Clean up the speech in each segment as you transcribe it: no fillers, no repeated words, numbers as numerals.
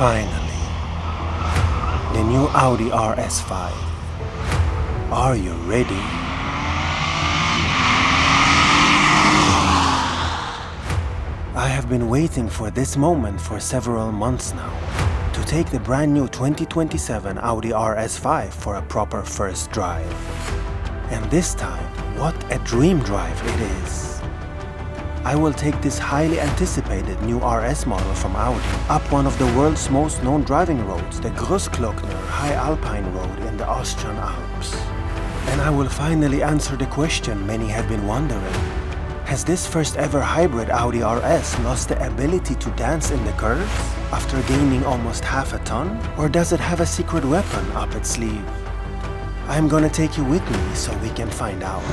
Finally, the new Audi RS5. Are you ready? I have been waiting for this moment for several months now, to take the brand new 2027 Audi RS5 for a proper first drive. And this time, what a dream drive it is! I will take this highly anticipated new RS model from Audi up one of the world's most known driving roads, the Grossglockner Alpine road in the Austrian Alps. And I will finally answer the question many have been wondering. Has this first ever hybrid Audi RS lost the ability to dance in the curves after gaining almost half a ton? Or does it have a secret weapon up its sleeve? I'm gonna take you with me so we can find out.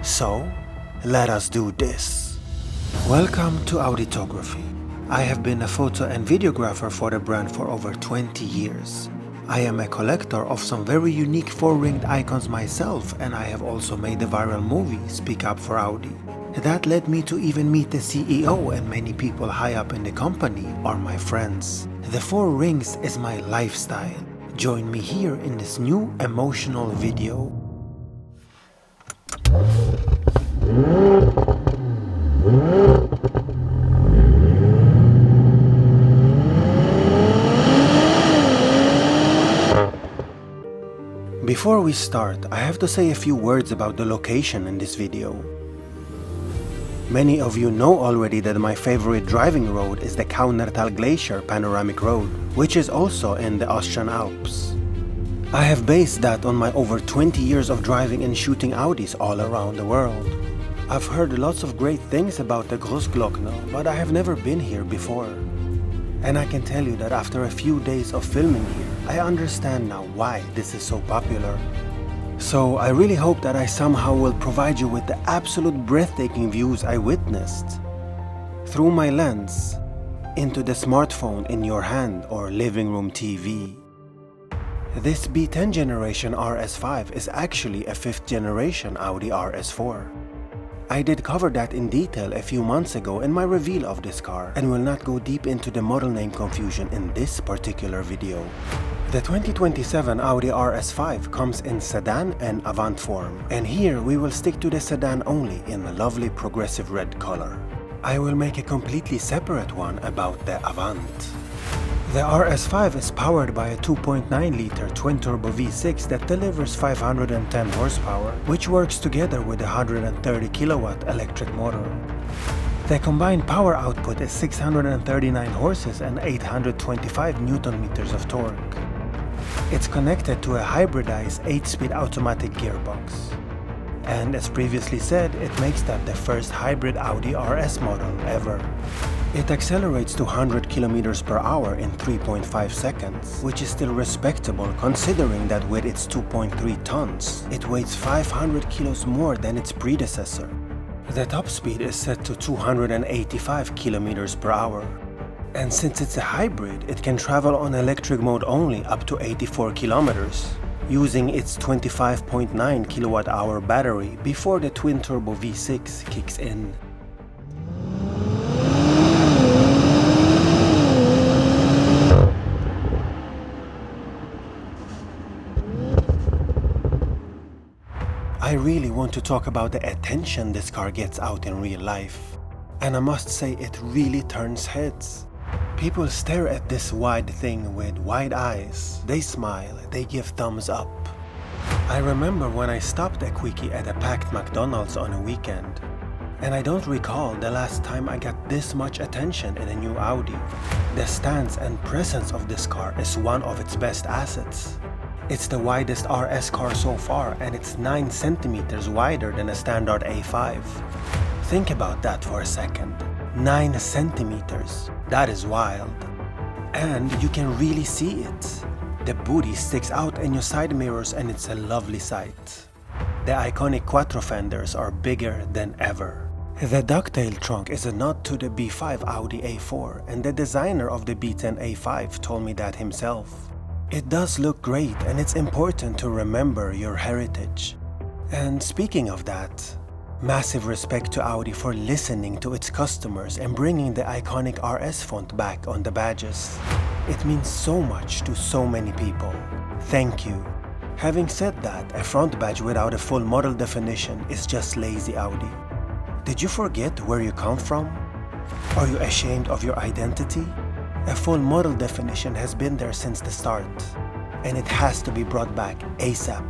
So, let us do this. Welcome to Auditography. I have been a photo and videographer for the brand for over 20 years. I am a collector of some very unique four-ringed icons myself, and I have also made the viral movie Speak Up for Audi. That led me to even meet the CEO, and many people high up in the company are my friends. The four rings is my lifestyle. Join me here in this new emotional video. Before we start, I have to say a few words about the location in this video. Many of you know already that my favorite driving road is the Kaunertal Glacier Panoramic Road, which is also in the Austrian Alps. I have based that on my over 20 years of driving and shooting Audis all around the world. I've heard lots of great things about the Grossglockner, but I have never been here before. And I can tell you that after a few days of filming here, I understand now why this is so popular. So I really hope that I somehow will provide you with the absolute breathtaking views I witnessed. Through my lens, into the smartphone in your hand or living room TV. This B10 generation RS5 is actually a 5th generation Audi RS4. I did cover that in detail a few months ago in my reveal of this car and will not go deep into the model name confusion in this particular video. The 2027 Audi RS5 comes in sedan and avant form, and here we will stick to the sedan only in a lovely progressive red color. I will make a completely separate one about the Avant. The RS5 is powered by a 2.9-liter twin-turbo V6 that delivers 510 horsepower, which works together with a 130 kilowatt electric motor. The combined power output is 639 horses and 825 Newton-meters of torque. It's connected to a hybridized 8-speed automatic gearbox. And as previously said, it makes that the first hybrid Audi RS model ever. It accelerates to 100 km per hour in 3.5 seconds, which is still respectable considering that with its 2.3 tons, it weighs 500 kilos more than its predecessor. The top speed is set to 285 km per hour. And since it's a hybrid, it can travel on electric mode only up to 84 kilometers, using its 25.9 kilowatt-hour battery before the twin-turbo V6 kicks in. I really want to talk about the attention this car gets out in real life. And I must say it really turns heads. People stare at this wide thing with wide eyes, they smile, they give thumbs up. I remember when I stopped a quickie at a packed McDonald's on a weekend. And I don't recall the last time I got this much attention in a new Audi. The stance and presence of this car is one of its best assets. It's the widest RS car so far, and it's 9 centimeters wider than a standard A5. Think about that for a second. 9 centimeters. That is wild. And you can really see it. The booty sticks out in your side mirrors and it's a lovely sight. The iconic quattro fenders are bigger than ever. The ducktail trunk is a nod to the B5 Audi A4, and the designer of the B10 A5 told me that himself. It does look great, and it's important to remember your heritage. And speaking of that, Massive respect to Audi for listening to its customers and bringing the iconic RS font back on the badges. It means so much to so many people. Thank you. Having said that, a front badge without a full model definition is just lazy Audi. Did you forget where you come from? Are you ashamed of your identity? A full model definition has been there since the start, and it has to be brought back ASAP.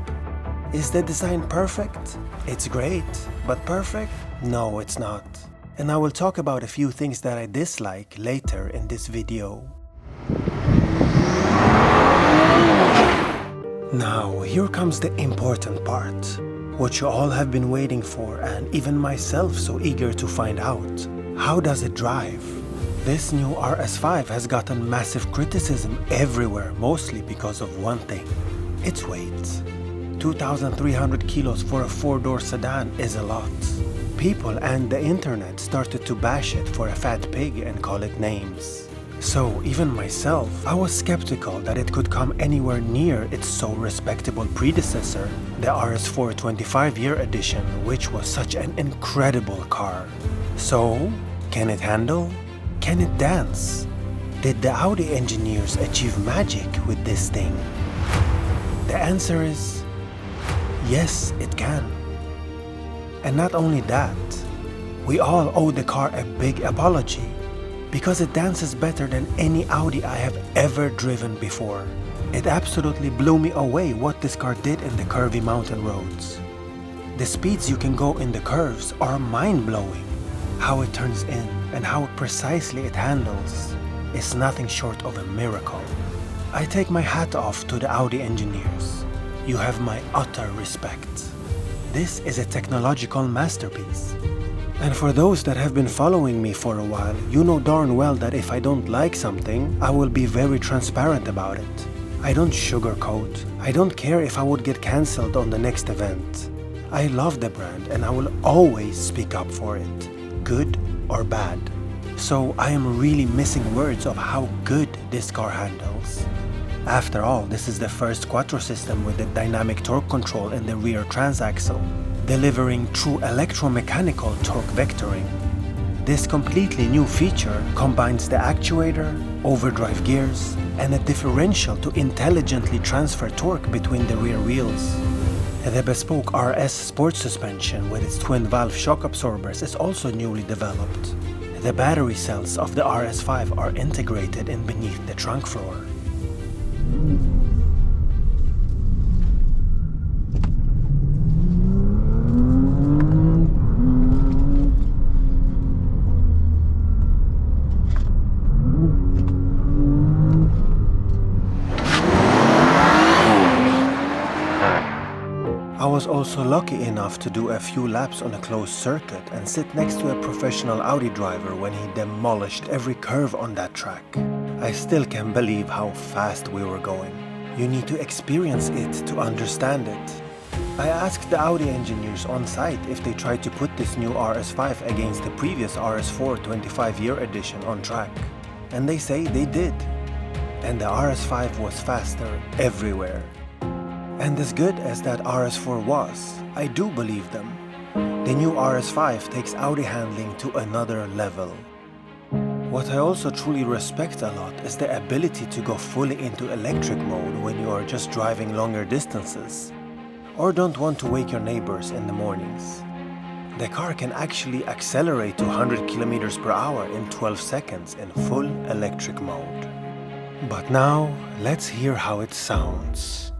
Is the design perfect? It's great, but perfect? No, it's not. And I will talk about a few things that I dislike later in this video. Now, here comes the important part, what you all have been waiting for and even myself so eager to find out. How does it drive? This new RS5 has gotten massive criticism everywhere, mostly because of one thing, its weight. 2,300 kilos for a four-door sedan is a lot. People and the internet started to bash it for a fat pig and call it names. So even myself, I was skeptical that it could come anywhere near its so respectable predecessor, the RS4 25-year edition, which was such an incredible car. So, can it handle? Can it dance? Did the Audi engineers achieve magic with this thing? The answer is yes, it can. And not only that, we all owe the car a big apology because it dances better than any Audi I have ever driven before. It absolutely blew me away what this car did in the curvy mountain roads. The speeds you can go in the curves are mind-blowing. How it turns in and how precisely it handles is nothing short of a miracle. I take my hat off to the Audi engineers. You have my utter respect. This is a technological masterpiece. And for those that have been following me for a while, you know darn well that if I don't like something, I will be very transparent about it. I don't sugarcoat. I don't care if I would get cancelled on the next event. I love the brand and I will always speak up for it, good or bad. So I am really missing words of how good this car handles. After all, this is the first quattro system with the dynamic torque control in the rear transaxle, delivering true electromechanical torque vectoring. This completely new feature combines the actuator, overdrive gears, and a differential to intelligently transfer torque between the rear wheels. The bespoke RS sport suspension with its twin-valve shock absorbers is also newly developed. The battery cells of the RS5 are integrated in beneath the trunk floor. I was also lucky enough to do a few laps on a closed circuit and sit next to a professional Audi driver when he demolished every curve on that track. I still can't believe how fast we were going. You need to experience it to understand it. I asked the Audi engineers on site if they tried to put this new RS5 against the previous RS4 25-year edition on track, and they say they did. And the RS5 was faster everywhere. And as good as that RS4 was, I do believe them. The new RS5 takes Audi handling to another level. What I also truly respect a lot is the ability to go fully into electric mode when you are just driving longer distances, or don't want to wake your neighbors in the mornings. The car can actually accelerate to 100 km per hour in 12 seconds in full electric mode. But now, let's hear how it sounds.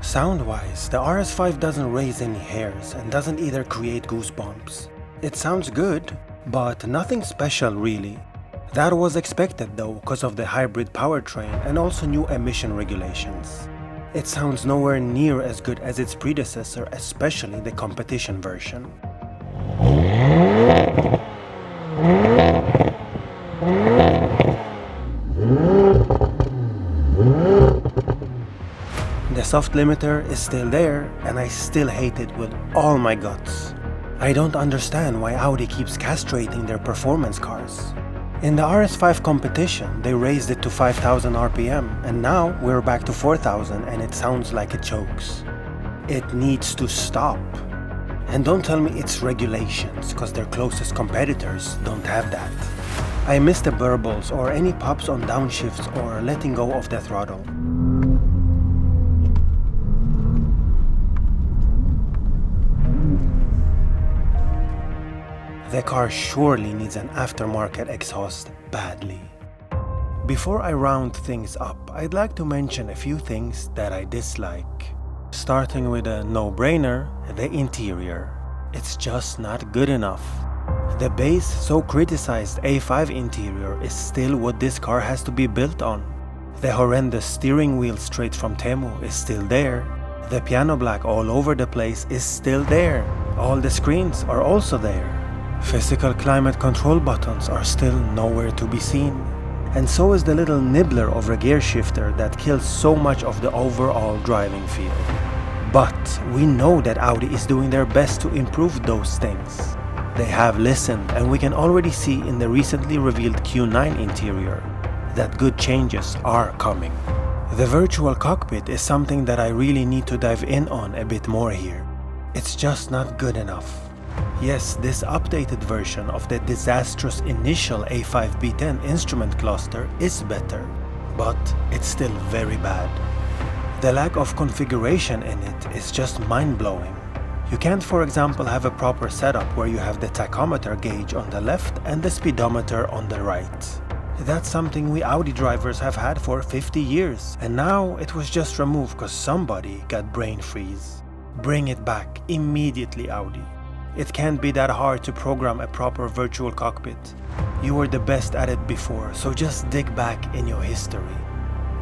Sound-wise, the RS5 doesn't raise any hairs and doesn't either create goosebumps. It sounds good, but nothing special really. That was expected though because of the hybrid powertrain and also new emission regulations. It sounds nowhere near as good as its predecessor, especially the competition version. soft limiter is still there, and I still hate it with all my guts. I don't understand why Audi keeps castrating their performance cars. In the RS5 competition, they raised it to 5,000 RPM, and now we're back to 4,000 and it sounds like it chokes. It needs to stop. And don't tell me it's regulations, cause their closest competitors don't have that. I miss the burbles or any pops on downshifts or letting go of the throttle. The car surely needs an aftermarket exhaust badly. Before I round things up, I'd like to mention a few things that I dislike. Starting with a no-brainer, the interior. It's just not good enough. The base, so criticized A5 interior is still what this car has to be built on. The horrendous steering wheel straight from Temu is still there. The piano black all over the place is still there. All the screens are also there. Physical climate control buttons are still nowhere to be seen. And so is the little nibbler of a gear shifter that kills so much of the overall driving feel. But we know that Audi is doing their best to improve those things. They have listened, and we can already see in the recently revealed Q9 interior that good changes are coming. The virtual cockpit is something that I really need to dive in on a bit more here. It's just not good enough. Yes, this updated version of the disastrous initial A5B10 instrument cluster is better, but it's still very bad. The lack of configuration in it is just mind-blowing. You can't, for example, have a proper setup where you have the tachometer gauge on the left and the speedometer on the right. That's something we Audi drivers have had for 50 years, and now it was just removed because somebody got brain freeze. Bring it back immediately, Audi. It can't be that hard to program a proper virtual cockpit. You were the best at it before, so just dig back in your history.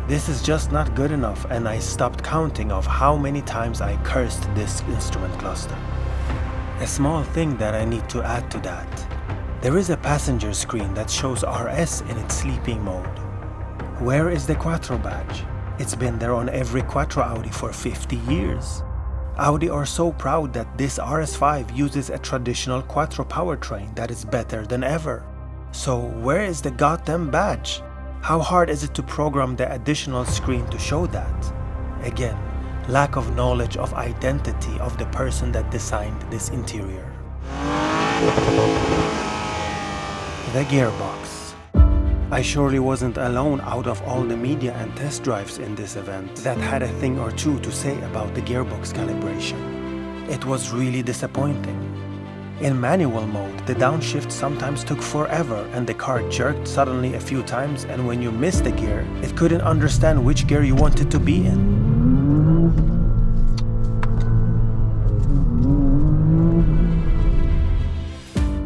This is just not good enough, and I stopped counting of how many times I cursed this instrument cluster. A small thing that I need to add to that. There is a passenger screen that shows RS in its sleeping mode. Where is the Quattro badge? It's been there on every Quattro Audi for 50 years. Audi are so proud that this RS5 uses a traditional Quattro powertrain that is better than ever. So where is the goddamn badge? How hard is it to program the additional screen to show that? Again, lack of knowledge of identity of the person that designed this interior. The gearbox. I surely wasn't alone out of all the media and test drives in this event that had a thing or two to say about the gearbox calibration. It was really disappointing. In manual mode, the downshift sometimes took forever and the car jerked suddenly a few times, and when you missed a gear, it couldn't understand which gear you wanted to be in.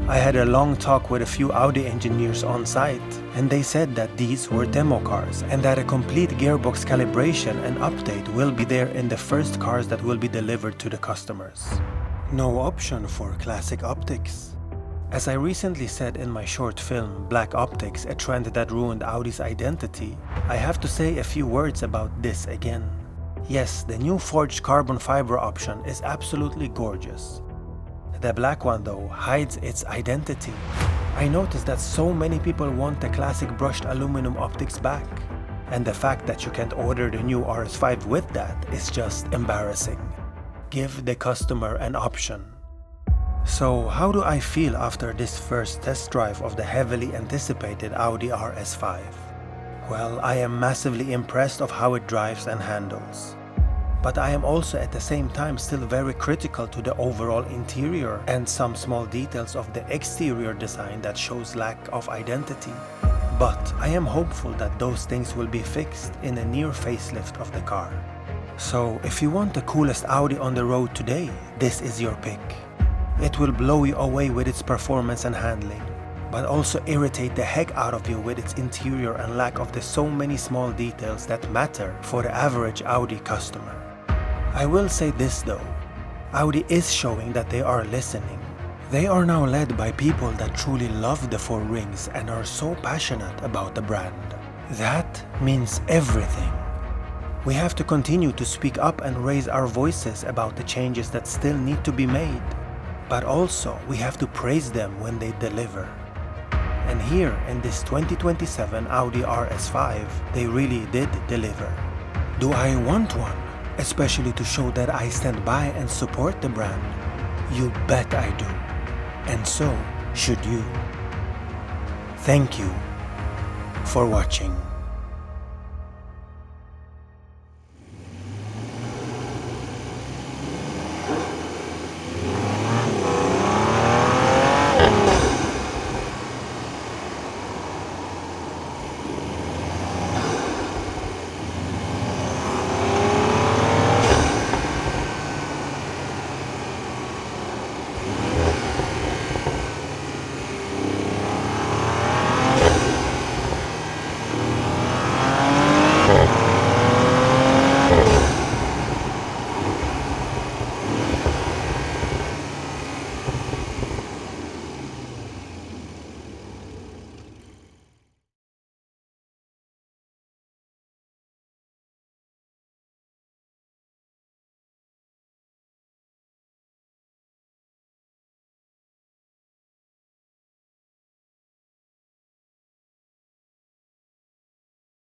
I had a long talk with a few Audi engineers on site, and they said that these were demo cars and that a complete gearbox calibration and update will be there in the first cars that will be delivered to the customers. No option for classic optics. As I recently said in my short film, Black Optics, a trend that ruined Audi's identity, I have to say a few words about this again. Yes, the new forged carbon fiber option is absolutely gorgeous. The black one though hides its identity. I noticed that so many people want the classic brushed aluminum optics back, and the fact that you can't order the new RS5 with that is just embarrassing. Give the customer an option. So how do I feel after this first test drive of the heavily anticipated Audi RS5? Well, I am massively impressed of how it drives and handles. But I am also at the same time still very critical to the overall interior and some small details of the exterior design that shows lack of identity. But I am hopeful that those things will be fixed in a near facelift of the car. So if you want the coolest Audi on the road today, this is your pick. It will blow you away with its performance and handling, but also irritate the heck out of you with its interior and lack of the so many small details that matter for the average Audi customer. I will say this though, Audi is showing that they are listening. They are now led by people that truly love the four rings and are so passionate about the brand. That means everything. We have to continue to speak up and raise our voices about the changes that still need to be made. But also, we have to praise them when they deliver. And here, in this 2027 Audi RS5, they really did deliver. Do I want one? Especially to show that I stand by and support the brand? You bet I do. And so should you. Thank you for watching.